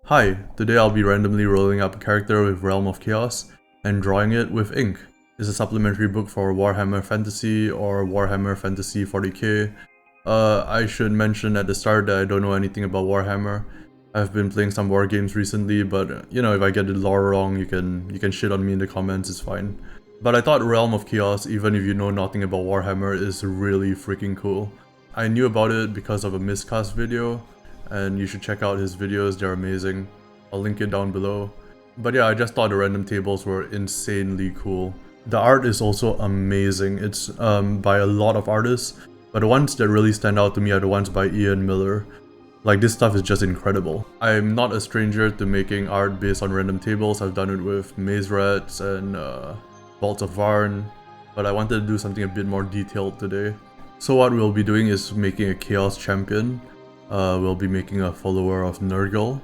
Hi, today I'll be randomly rolling up a character with Realm of Chaos and drawing it with ink. It's a supplementary book for Warhammer Fantasy or Warhammer Fantasy 40k. I should mention at the start that I don't know anything about Warhammer. I've been playing some war games recently, but you know, if I get the lore wrong, you can shit on me in the comments, it's fine. But I thought Realm of Chaos, even if you know nothing about Warhammer, is really freaking cool. I knew about it because of a miscast video, and you should check out his videos, they're amazing. I'll link it down below. But yeah, I just thought the random tables were insanely cool. The art is also amazing. It's by a lot of artists, but the ones that really stand out to me are the ones by Ian Miller. Like, this stuff is just incredible. I'm not a stranger to making art based on random tables. I've done it with Maze Rats and Vaults of Varn, but I wanted to do something a bit more detailed today. So what we'll be doing is making a Chaos Champion. We'll be making a follower of Nurgle,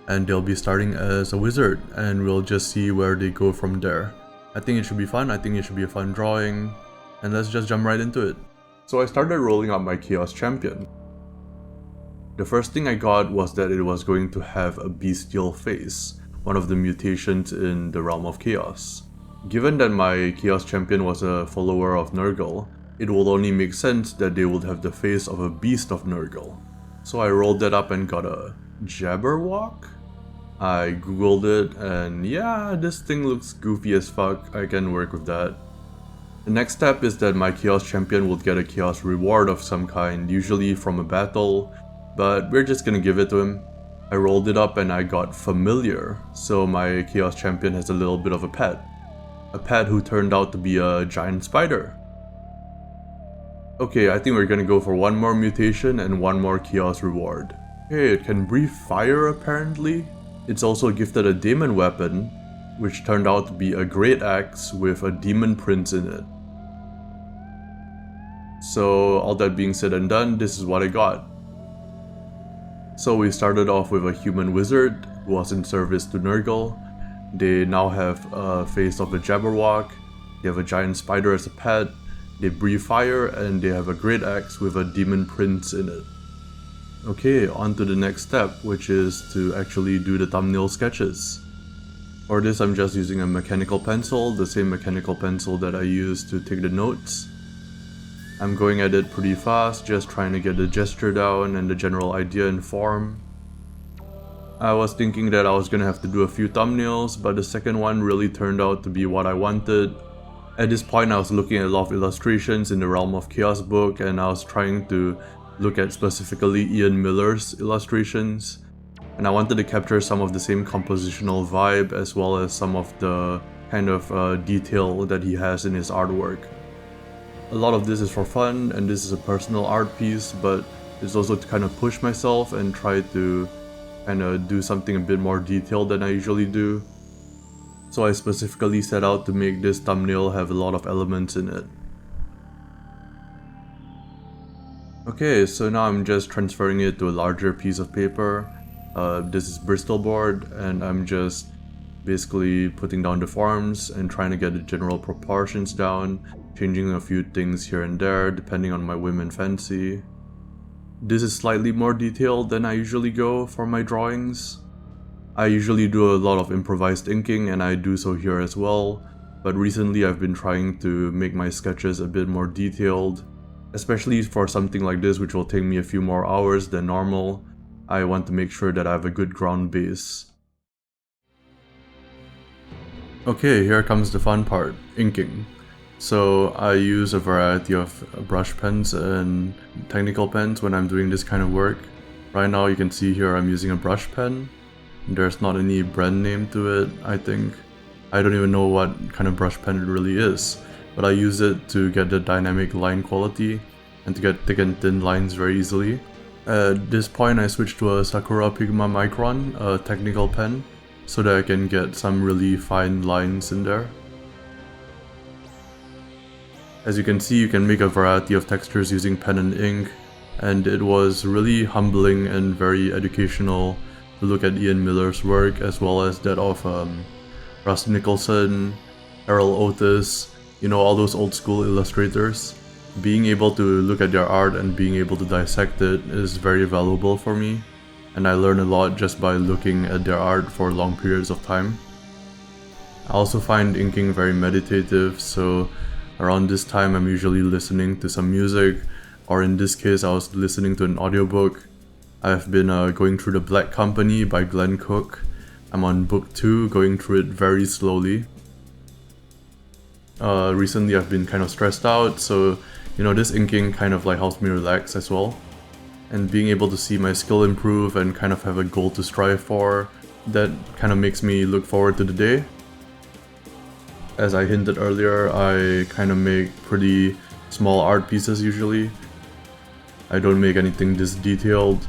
and they'll be starting as a wizard, and we'll just see where they go from there. I think it should be fun, I think it should be a fun drawing, and let's just jump right into it. So I started rolling up my Chaos Champion. The first thing I got was that it was going to have a bestial face, one of the mutations in the Realm of Chaos. Given that my Chaos Champion was a follower of Nurgle, it will only make sense that they would have the face of a beast of Nurgle. So I rolled that up and got a Jabberwock? I googled it and yeah, this thing looks goofy as fuck, I can work with that. The next step is that my Chaos Champion will get a Chaos reward of some kind, usually from a battle, but we're just gonna give it to him. I rolled it up and I got Familiar, so my Chaos Champion has a little bit of a pet. A pet who turned out to be a giant spider. Okay, I think we're gonna go for one more mutation and one more Chaos reward. Okay, it can breathe fire apparently. It's also gifted a Daemon weapon, which turned out to be a Great Axe with a Demon Prince in it. So all that being said and done, this is what I got. So we started off with a human wizard who was in service to Nurgle. They now have a face of a Jabberwock, they have a giant spider as a pet, they breathe fire, and they have a great axe with a demon prince in it. Okay, on to the next step, which is to actually do the thumbnail sketches. For this I'm just using a mechanical pencil, the same mechanical pencil that I used to take the notes. I'm going at it pretty fast, just trying to get the gesture down and the general idea in form. I was thinking that I was gonna have to do a few thumbnails, but the second one really turned out to be what I wanted. At this point I was looking at a lot of illustrations in the Realm of Chaos book, and I was trying to look at specifically Ian Miller's illustrations, and I wanted to capture some of the same compositional vibe as well as some of the kind of detail that he has in his artwork. A lot of this is for fun, and this is a personal art piece, but it's also to kind of push myself and try to kind of do something a bit more detailed than I usually do. So I specifically set out to make this thumbnail have a lot of elements in it. Okay, so now I'm just transferring it to a larger piece of paper. This is Bristol board, and I'm just basically putting down the forms and trying to get the general proportions down, changing a few things here and there depending on my whim and fancy. This is slightly more detailed than I usually go for my drawings. I usually do a lot of improvised inking, and I do so here as well, but recently I've been trying to make my sketches a bit more detailed, especially for something like this which will take me a few more hours than normal. I want to make sure that I have a good ground base. Okay, here comes the fun part, inking. So I use a variety of brush pens and technical pens when I'm doing this kind of work. Right now you can see here I'm using a brush pen. There's not any brand name to it, I think. I don't even know what kind of brush pen it really is, but I use it to get the dynamic line quality and to get thick and thin lines very easily. At this point I switched to a Sakura Pigma Micron, a technical pen, so that I can get some really fine lines in there. As you can see, you can make a variety of textures using pen and ink, and it was really humbling and very educational to look at Ian Miller's work as well as that of Russ Nicholson, Errol Otis, you know, all those old school illustrators. Being able to look at their art and being able to dissect it is very valuable for me. and I learn a lot just by looking at their art for long periods of time. I also find inking very meditative, so around this time I'm usually listening to some music, or in this case I was listening to an audiobook. I've been going through The Black Company by Glenn Cook. I'm on book 2, going through it very slowly. Recently I've been kind of stressed out, so this inking kind of like helps me relax as well. And being able to see my skill improve and kind of have a goal to strive for, that kind of makes me look forward to the day. As I hinted earlier, I kind of make pretty small art pieces usually. I don't make anything this detailed.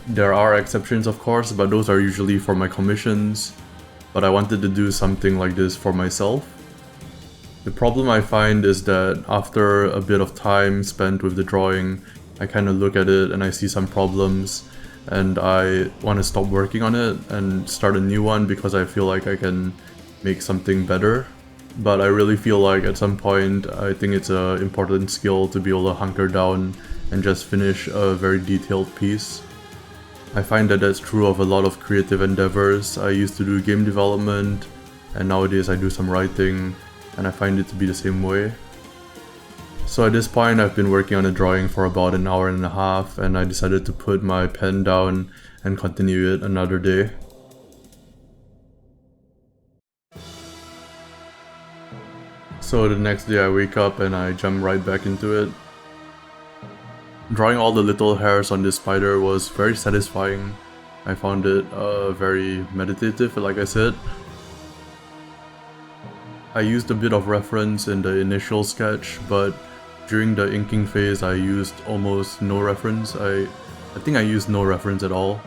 There are exceptions of course, but those are usually for my commissions. But I wanted to do something like this for myself. The problem I find is that after a bit of time spent with the drawing, I kind of look at it and I see some problems and I want to stop working on it and start a new one because I feel like I can make something better. But I really feel like at some point I think it's an important skill to be able to hunker down and just finish a very detailed piece. I find that that's true of a lot of creative endeavors. I used to do game development and nowadays I do some writing, and I find it to be the same way. So at this point I've been working on a drawing for about an hour and a half, and I decided to put my pen down and continue it another day. So the next day I wake up and I jump right back into it. Drawing all the little hairs on this spider was very satisfying. I found it very meditative, like I said. I used a bit of reference in the initial sketch, but during the inking phase I used almost no reference. I think I used no reference at all.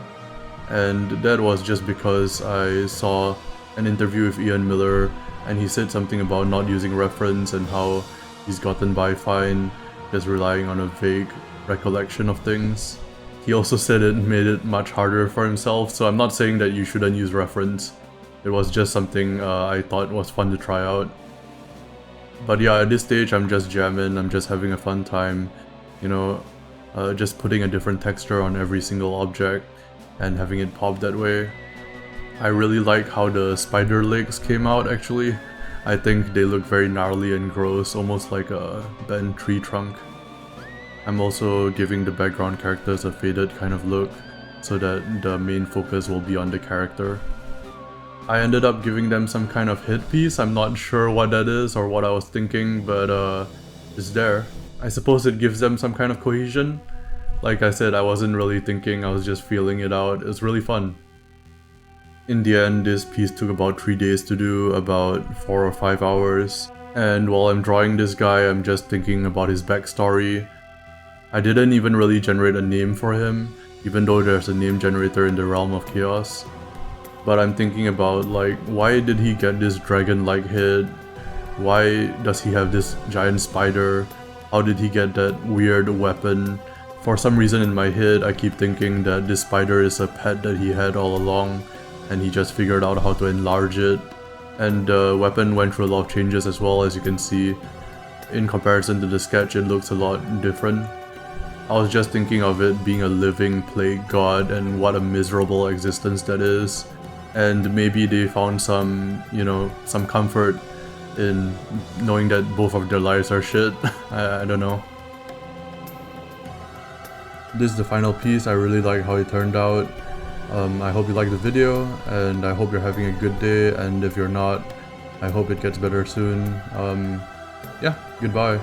And that was just because I saw an interview with Ian Miller and he said something about not using reference and how he's gotten by fine just relying on a vague recollection of things. He also said it made it much harder for himself, so I'm not saying that you shouldn't use reference. It was just something I thought was fun to try out. But yeah, at this stage I'm just jamming, I'm just having a fun time, just putting a different texture on every single object and having it pop that way. I really like how the spider legs came out actually. I think they look very gnarly and gross, almost like a bent tree trunk. I'm also giving the background characters a faded kind of look so that the main focus will be on the character. I ended up giving them some kind of hit piece. I'm not sure what that is or what I was thinking, but it's there. I suppose it gives them some kind of cohesion. Like I said, I wasn't really thinking, I was just feeling it out. It was really fun. In the end, this piece took about 3 days to do, about 4 or 5 hours. And while I'm drawing this guy, I'm just thinking about his backstory. I didn't even really generate a name for him, even though there's a name generator in the realm of chaos. But I'm thinking about like, why did he get this dragon-like head? Why does he have this giant spider? How did he get that weird weapon? For some reason in my head, I keep thinking that this spider is a pet that he had all along, and he just figured out how to enlarge it. And the weapon went through a lot of changes as well, as you can see. In comparison to the sketch, it looks a lot different. I was just thinking of it being a living plague god and what a miserable existence that is. And maybe they found some, some comfort in knowing that both of their lives are shit. I don't know. This is the final piece. I really like how it turned out. I hope you liked the video, and I hope you're having a good day, and if you're not, I hope it gets better soon. Yeah, goodbye.